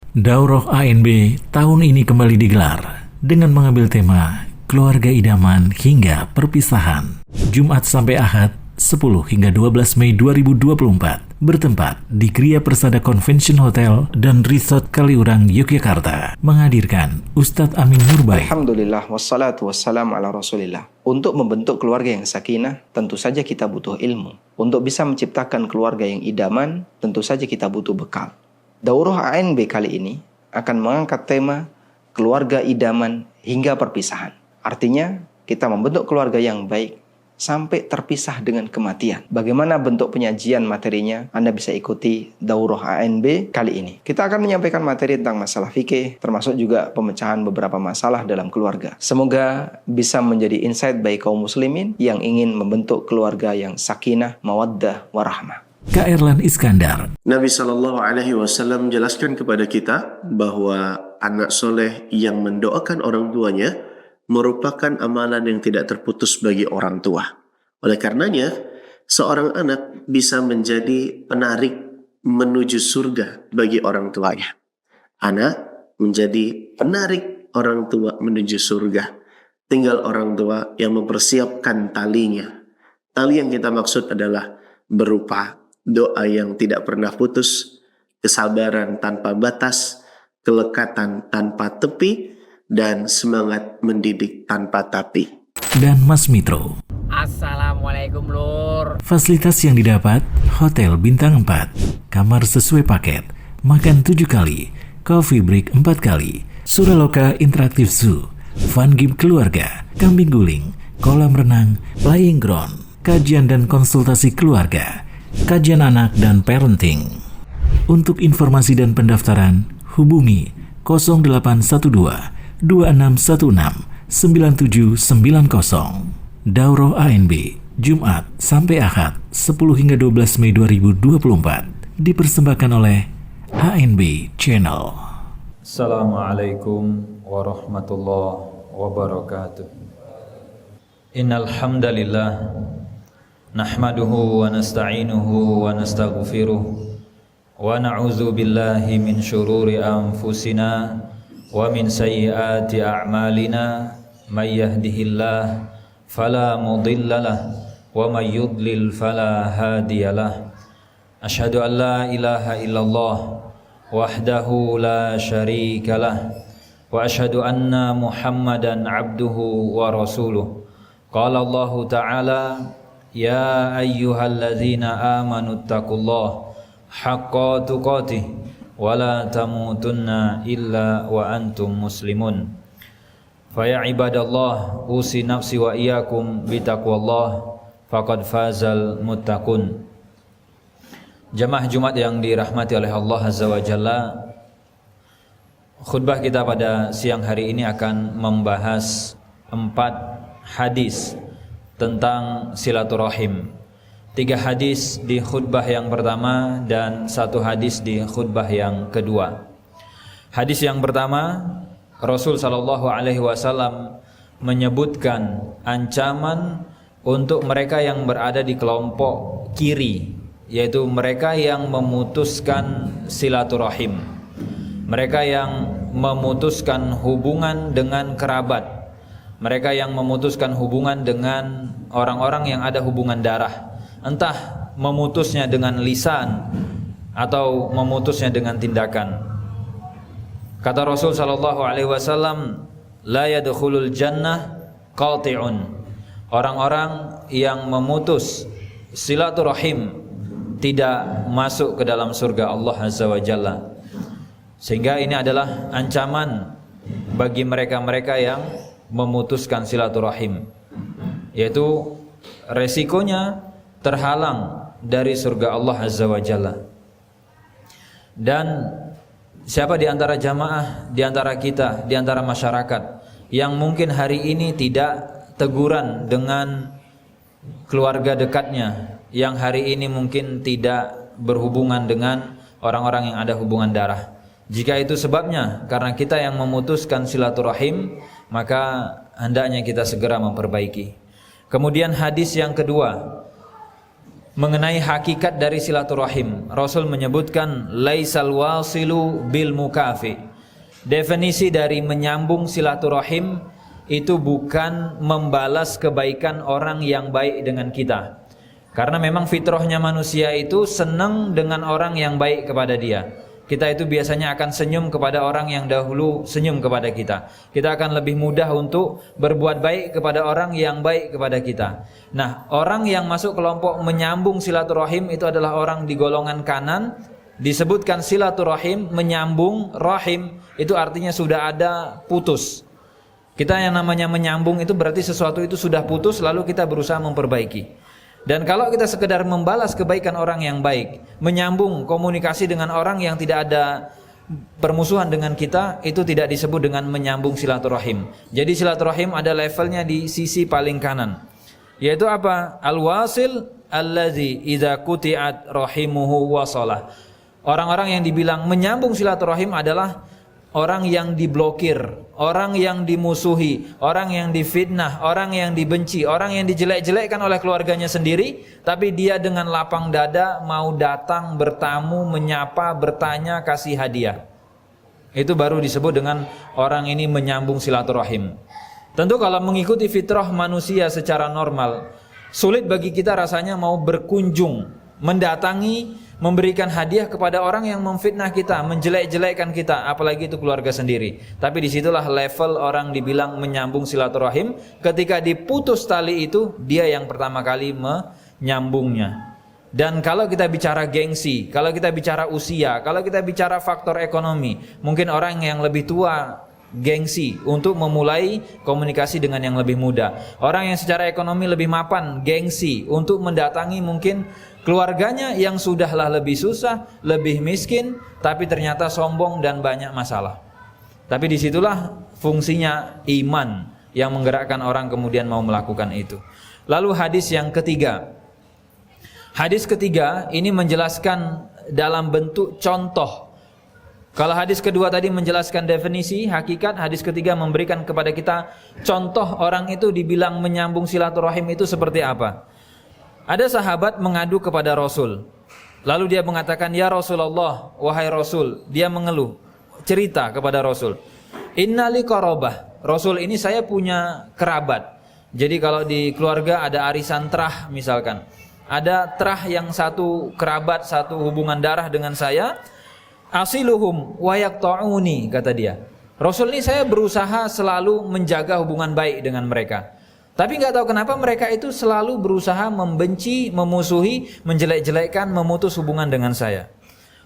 Daurah ANB tahun ini kembali digelar dengan mengambil tema Keluarga Idaman hingga Perpisahan. Jumat sampai Ahad 10 hingga 12 Mei 2024 bertempat di Gria Persada Convention Hotel dan Resort Kaliurang, Yogyakarta, menghadirkan Ustadz Amin Nurbay. Alhamdulillah, wassalatu wassalamu ala rasulillah. Untuk membentuk keluarga yang sakinah, tentu saja kita butuh ilmu. Untuk bisa menciptakan keluarga yang idaman, tentu saja kita butuh bekal. Daurah ANB kali ini akan mengangkat tema keluarga idaman hingga perpisahan. Artinya, kita membentuk keluarga yang baik sampai terpisah dengan kematian. Bagaimana bentuk penyajian materinya? Anda bisa ikuti Daurah ANB kali ini. Kita akan menyampaikan materi tentang masalah fikih, termasuk juga pemecahan beberapa masalah dalam keluarga. Semoga bisa menjadi insight bagi kaum muslimin yang ingin membentuk keluarga yang sakinah, mawaddah, warahmah. Kak Erlan Iskandar. Nabi SAW menjelaskan kepada kita bahwa anak soleh yang mendoakan orang tuanya merupakan amalan yang tidak terputus bagi orang tua. Oleh karenanya, seorang anak bisa menjadi penarik menuju surga bagi orang tuanya. Anak menjadi penarik orang tua menuju surga. Tinggal orang tua yang mempersiapkan talinya. Tali yang kita maksud adalah berupa doa yang tidak pernah putus, kesabaran tanpa batas, kelekatan tanpa tepi, dan semangat mendidik tanpa tapi. Dan Mas Mitro. Assalamualaikum lur. Fasilitas yang didapat: hotel bintang 4, kamar sesuai paket, makan 7 kali, coffee break 4 kali, Suraloka Interactive Zoo, fun game keluarga, kambing guling, kolam renang, playing ground, kajian dan konsultasi keluarga, kajian anak dan parenting. Untuk informasi dan pendaftaran, hubungi 0812 2616 9790. Daurah ANB Jumat sampai Ahad 10 hingga 12 Mei 2024 dipersembahkan oleh ANB Channel. Assalamualaikum warahmatullahi wabarakatuh. Innal hamdalillah nahmaduhu wa nasta'inuhu wa nastaghfiruh wa na'udzu billahi min syururi anfusina wa min sayyiati a'malina may yahdihillah fala mudhillalah wa may yudlil fala hadiyalah. Asyhadu an la ilaha illallah wahdahu la syarikalah wa asyhadu anna Muhammadan abduhu wa rasuluh. Qala Allah ta'ala: Ya ayyuhalladzina amanu taqullaha haqqa tuqatih wa la tamutunna illa wa antum muslimun. Fa ya ibadallah, usi nafsi wa iyyakum bitaqwallah faqad fazal muttaqun. Jamaah Jumat yang dirahmati oleh Allah Azza wa Jalla, khutbah kita pada siang hari ini akan membahas 4 hadis tentang silaturahim. 3 hadis di khutbah yang pertama dan 1 hadis di khutbah yang kedua. Hadis yang pertama, Rasul sallallahu alaihi wasallam menyebutkan ancaman untuk mereka yang berada di kelompok kiri, yaitu mereka yang memutuskan silaturahim. Mereka yang memutuskan hubungan dengan kerabat. Mereka yang memutuskan hubungan dengan orang-orang yang ada hubungan darah. Entah memutusnya dengan lisan atau memutusnya dengan tindakan. Kata Rasul sallallahu alaihi wasallam, la yadkhulul jannah qati'un. Orang-orang yang memutus silaturahim tidak masuk ke dalam surga Allah Azza wa Jalla. Sehingga ini adalah ancaman bagi mereka-mereka yang memutuskan silaturahim, yaitu resikonya terhalang dari surga Allah Azza wa Jalla. Dan siapa di antara jamaah, di antara kita, di antara masyarakat yang mungkin hari ini tidak teguran dengan keluarga dekatnya, yang hari ini mungkin tidak berhubungan dengan orang-orang yang ada hubungan darah. Jika itu sebabnya karena kita yang memutuskan silaturahim, maka hendaknya kita segera memperbaiki. Kemudian hadis yang kedua, mengenai hakikat dari silaturahim. Rasul menyebutkan laisal wasilu bil mukafi. Definisi dari menyambung silaturahim itu bukan membalas kebaikan orang yang baik dengan kita. Karena memang fitrahnya manusia itu senang dengan orang yang baik kepada dia. Kita itu biasanya akan senyum kepada orang yang dahulu senyum kepada kita. Kita akan lebih mudah untuk berbuat baik kepada orang yang baik kepada kita. Nah, orang yang masuk kelompok menyambung silaturahim itu adalah orang di golongan kanan. Disebutkan silaturahim, menyambung, rahim, itu artinya sudah ada putus. Kita yang namanya menyambung itu berarti sesuatu itu sudah putus lalu kita berusaha memperbaiki. Dan kalau kita sekedar membalas kebaikan orang yang baik, menyambung komunikasi dengan orang yang tidak ada permusuhan dengan kita, itu tidak disebut dengan menyambung silaturahim. Jadi silaturahim ada levelnya di sisi paling kanan. Yaitu apa? Al-wasil allazi idza quti'at rahimuhu wasalah. Orang-orang yang dibilang menyambung silaturahim adalah orang yang diblokir, orang yang dimusuhi, orang yang difitnah, orang yang dibenci, orang yang dijelek-jelekkan oleh keluarganya sendiri, tapi dia dengan lapang dada mau datang, bertamu, menyapa, bertanya, kasih hadiah. Itu baru disebut dengan orang ini menyambung silaturahim. Tentu kalau mengikuti fitrah manusia secara normal, sulit bagi kita rasanya mau berkunjung, mendatangi, memberikan hadiah kepada orang yang memfitnah kita, menjelek-jelekkan kita, apalagi itu keluarga sendiri. Tapi disitulah level orang dibilang menyambung silaturahim. Ketika diputus tali itu, dia yang pertama kali menyambungnya. Dan kalau kita bicara gengsi, kalau kita bicara usia, kalau kita bicara faktor ekonomi, mungkin orang yang lebih tua gengsi untuk memulai komunikasi dengan yang lebih muda. Orang yang secara ekonomi lebih mapan gengsi untuk mendatangi mungkin keluarganya yang sudahlah lebih susah, lebih miskin, tapi ternyata sombong dan banyak masalah. Tapi disitulah fungsinya iman yang menggerakkan orang kemudian mau melakukan itu. Lalu hadis yang ketiga. Hadis ketiga ini menjelaskan dalam bentuk contoh. Kalau hadis kedua tadi menjelaskan definisi, hakikat, hadis ketiga memberikan kepada kita contoh orang itu dibilang menyambung silaturahim itu seperti apa. Ada sahabat mengadu kepada Rasul. Lalu dia mengatakan, "Ya Rasulullah, wahai Rasul." Dia mengeluh, cerita kepada Rasul. "Innali qarabah." Rasul, ini saya punya kerabat. Jadi kalau di keluarga ada arisan terah misalkan. Ada terah yang satu kerabat, satu hubungan darah dengan saya. "Asiluhum wa yaqta'uni," kata dia. Rasul, ini saya berusaha selalu menjaga hubungan baik dengan mereka. Tapi nggak tahu kenapa mereka itu selalu berusaha membenci, memusuhi, menjelek-jelekkan, memutus hubungan dengan saya.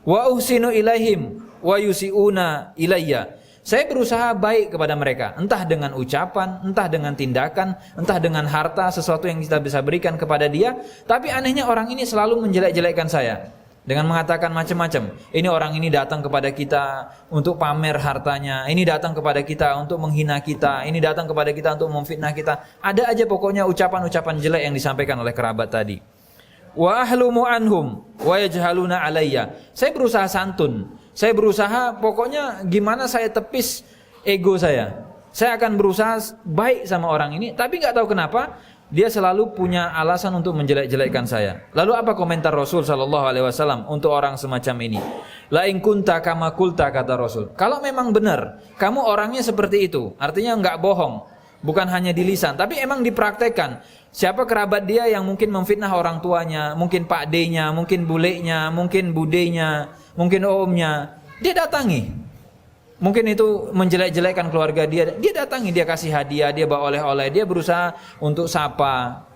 Wa uhsinu ilaihim wa yusiuna ilayya. Saya berusaha baik kepada mereka, entah dengan ucapan, entah dengan tindakan, entah dengan harta, sesuatu yang kita bisa berikan kepada dia. Tapi anehnya orang ini selalu menjelek-jelekkan saya. Dengan mengatakan macam-macam. Ini orang ini datang kepada kita untuk pamer hartanya. Ini datang kepada kita untuk menghina kita. Ini datang kepada kita untuk memfitnah kita. Ada aja pokoknya ucapan-ucapan jelek yang disampaikan oleh kerabat tadi. Wa ahlumu anhum wa yajhaluna alayya. Saya berusaha santun. Saya berusaha pokoknya gimana saya tepis ego saya. Saya akan berusaha baik sama orang ini. Tapi gak tahu kenapa dia selalu punya alasan untuk menjelek-jelekkan saya. Lalu apa komentar Rasul SAW untuk orang semacam ini? La in kunta kama qulta, kata Rasul. Kalau memang benar, kamu orangnya seperti itu, artinya enggak bohong, bukan hanya di lisan, tapi emang dipraktekkan. Siapa kerabat dia yang mungkin memfitnah orang tuanya, mungkin pak D-nya, mungkin bulenya, mungkin budenya, mungkin omnya, dia datangi. Mungkin itu menjelek-jelekkan keluarga dia datangi, dia kasih hadiah, dia bawa oleh-oleh, dia berusaha untuk sapa.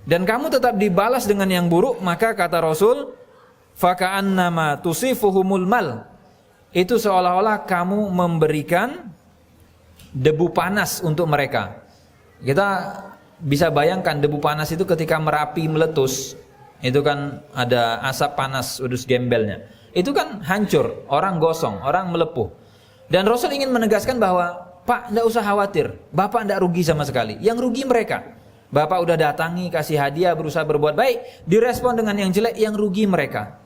Dan kamu tetap dibalas dengan yang buruk, maka kata Rasul, faka'annama tusifuhumul mal. Itu seolah-olah kamu memberikan debu panas untuk mereka. Kita bisa bayangkan debu panas itu ketika Merapi meletus, itu kan ada asap panas udus gembelnya. Itu kan hancur, orang gosong, orang melepuh. Dan Rasul ingin menegaskan bahwa Pak, tidak usah khawatir, Bapak tidak rugi sama sekali. Yang rugi mereka. Bapak udah datangi, kasih hadiah, berusaha berbuat baik, direspon dengan yang jelek, yang rugi mereka.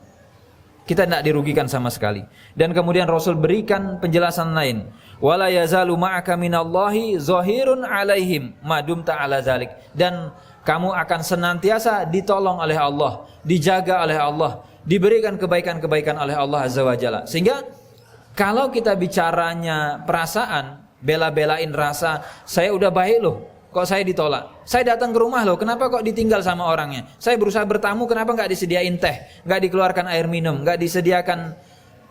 Kita tidak dirugikan sama sekali. Dan kemudian Rasul berikan penjelasan lain. Wala yazalu ma'aka minallahi zahirun alaihim madum ta'ala zalik. Dan kamu akan senantiasa ditolong oleh Allah, dijaga oleh Allah, diberikan kebaikan-kebaikan oleh Allah Azza wa Jalla. Sehingga kalau kita bicaranya perasaan, bela-belain rasa, saya udah baik loh, kok saya ditolak. Saya datang ke rumah loh, kenapa kok ditinggal sama orangnya. Saya berusaha bertamu, kenapa nggak disediain teh, nggak dikeluarkan air minum, nggak disediakan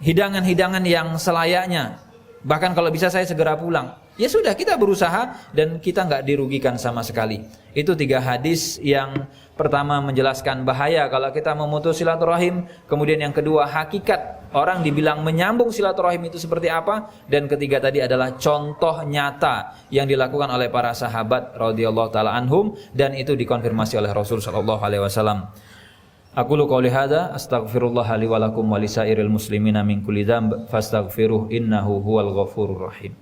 hidangan-hidangan yang selayaknya. Bahkan kalau bisa saya segera pulang. Ya sudah, kita berusaha dan kita nggak dirugikan sama sekali. Itu 3 hadis. Yang pertama menjelaskan bahaya kalau kita memutus silaturahim. Kemudian yang kedua, hakikat orang dibilang menyambung silaturahim itu seperti apa. Dan ketiga tadi adalah contoh nyata yang dilakukan oleh para sahabat radhiyallahu taala anhum, dan itu dikonfirmasi oleh Rasul sallallahu alaihi wasallam. Aqulu qouli hadza astaghfirullah li wa lakum wa lisairil muslimina min kulli dzamb fastaghfiruh innahu huwal ghafurur rahim.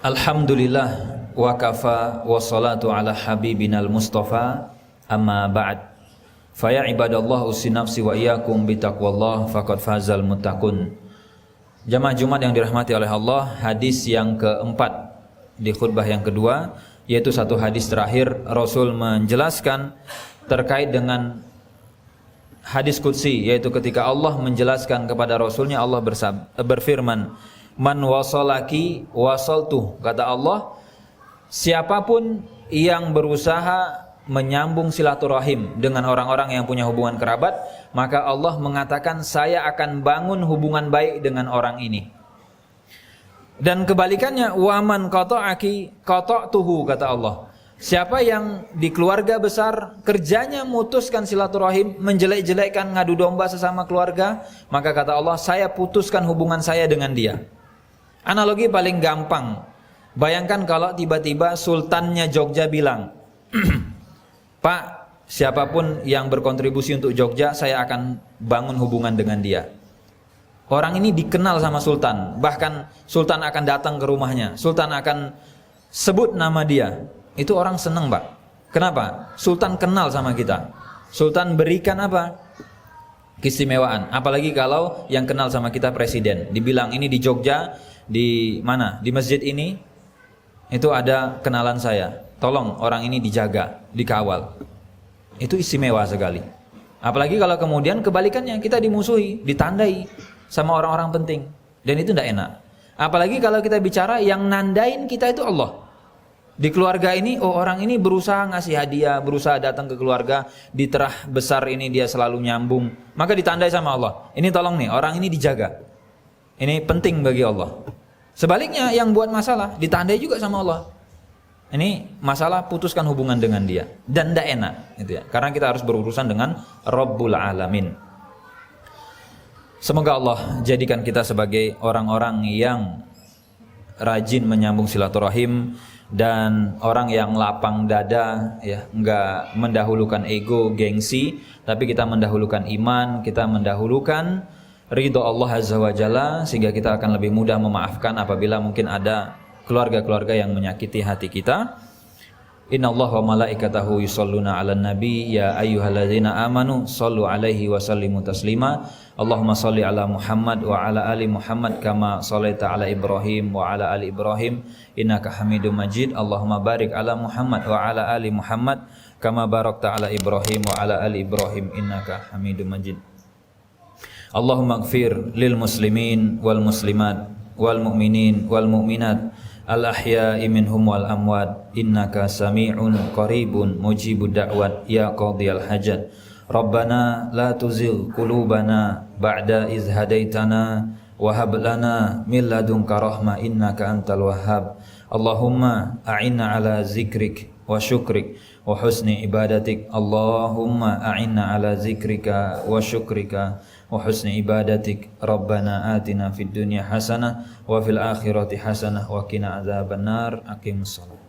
Alhamdulillah wa kafa wa salatu ala habibinal mustafa amma ba'd. Fa ya ibadallah usi nafsi wa iyyakum bitaqwallah faqad fazal muttaqun. Jamaah Jumat yang dirahmati oleh Allah, hadis yang keempat di khutbah yang kedua, yaitu satu hadis terakhir Rasul menjelaskan terkait dengan hadis qudsi, yaitu ketika Allah menjelaskan kepada Rasulnya, Allah berfirman, man wasalaki wasaltuh, kata Allah, siapapun yang berusaha menyambung silaturahim dengan orang-orang yang punya hubungan kerabat, maka Allah mengatakan saya akan bangun hubungan baik dengan orang ini. Dan kebalikannya, waman qata'aki qata'tuhu, kata Allah, siapa yang di keluarga besar kerjanya mutuskan silaturahim, menjelek-jelekkan, ngadu domba sesama keluarga, maka kata Allah, saya putuskan hubungan saya dengan dia. Analogi paling gampang, bayangkan kalau tiba-tiba sultannya Jogja bilang, Pak, siapapun yang berkontribusi untuk Jogja, saya akan bangun hubungan dengan dia. Orang ini dikenal sama sultan, bahkan sultan akan datang ke rumahnya, sultan akan sebut nama dia. Itu orang senang, Pak. Kenapa? Sultan kenal sama kita. Sultan berikan apa? Keistimewaan. Apalagi kalau yang kenal sama kita presiden. Dibilang ini di Jogja, di mana? Di masjid ini, itu ada kenalan saya. Tolong orang ini dijaga, dikawal. Itu istimewa sekali. Apalagi kalau kemudian kebalikannya, kita dimusuhi, ditandai sama orang-orang penting. Dan itu tidak enak. Apalagi kalau kita bicara yang nandain kita itu Allah. Di keluarga ini, oh orang ini berusaha ngasih hadiah, berusaha datang ke keluarga, di terah besar ini dia selalu nyambung. Maka ditandai sama Allah. Ini tolong nih, orang ini dijaga. Ini penting bagi Allah. Sebaliknya yang buat masalah, ditandai juga sama Allah. Ini masalah, putuskan hubungan dengan dia. Dan tidak enak gitu ya. Karena kita harus berurusan dengan Rabbul Alamin. Semoga Allah jadikan kita sebagai orang-orang yang rajin menyambung silaturahim dan orang yang lapang dada, ya, enggak mendahulukan ego, gengsi, tapi kita mendahulukan iman, kita mendahulukan ridho Allah Azza wa Jalla, sehingga kita akan lebih mudah memaafkan apabila mungkin ada keluarga-keluarga yang menyakiti hati kita. Innallaha wa malaikatahu yusholluna 'alan nabi ya ayyuhalladzina amanu shallu 'alaihi wa sallimu taslima. Allahumma shalli 'ala Muhammad wa 'ala ali Muhammad kama shallaita 'ala Ibrahim wa 'ala ali Ibrahim innaka Hamidum Majid. Allahumma barik 'ala Muhammad wa 'ala ali Muhammad kama barakta 'ala Ibrahim wa 'ala ali Ibrahim innaka Hamidum Majid. Allahumma ighfir lil muslimin wal muslimat wal mu'minin wal mu'minat al-ahya'i minhum wal amwat innaka sami'un qaribun mujibud da'wat ya qadhiyal hajat. Rabbana la tuzigh qulubana ba'da iz hadaitana wa hab lana min ladunka rahmah innaka antal wahhab. Allahumma a'inna ala zikrik wa syukrik wa husni ibadatik. Allahumma a'inna ala zikrika wa syukrika wa husni ibadatik. Rabbana atina fid dunya hasanah wa fil akhirati hasanah wa qina adzabannar. Aqimus shalah.